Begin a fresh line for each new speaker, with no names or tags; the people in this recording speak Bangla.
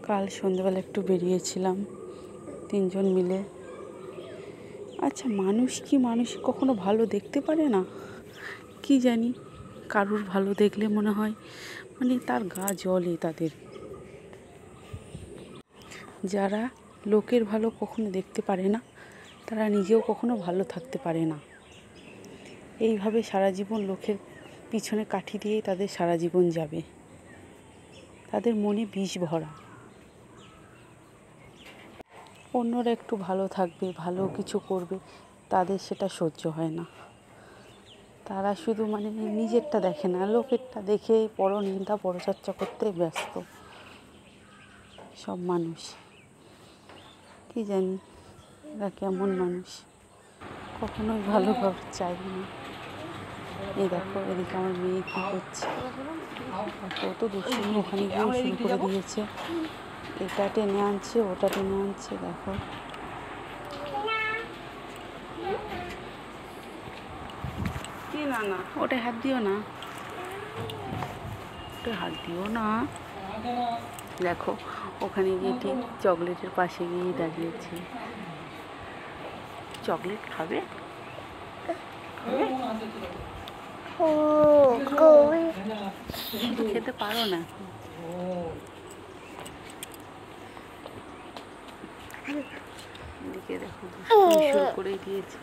কাল সন্ধ্যেবেলা একটু বেরিয়েছিলাম তিনজন মিলে। আচ্ছা, মানুষ কি মানুষ কখনো ভালো দেখতে পারে না? কি জানি, কারুর ভালো দেখলে মনে হয় তার গা জ্বলে। তাদের যারা লোকের ভালো কখনো দেখতে পারে না, তারা নিজেও কখনো ভালো থাকতে পারে না। এইভাবে সারা জীবন লোকের পিছনে কাঠি দিয়েই তাদের সারা জীবন যাবে। তাদের মনে বিষ ভরা। অন্যরা একটু ভালো থাকবে, ভালো কিছু করবে, তাদের সেটা সহ্য হয় না। তারা শুধু নিজেরটা দেখে না, লোকেরটা দেখে পরনিন্দা পরচর্চা করতে ব্যস্ত সব মানুষ। কি জানি এরা কেমন মানুষ, কখনোই ভালো কাউকে চাইবে না। এই দেখো, এদিকে আমার মেয়ে কী করছে, কত দুষ্টুমি ওখানে গিয়ে শুরু করে দিয়েছে। এটা টেনে আনছে, ওটা টেনে আনছে। দেখো, কি না না, ওটা হাত দিও না, ওটা হাত দিও না। দেখো, ওখানে গিয়ে ঠিক চকলেটের পাশে গিয়ে দাঁড়িয়েছে। চকলেট খাবে? খেতে পারো না। এদিকে দেখো, শুরু করে দিয়েছে।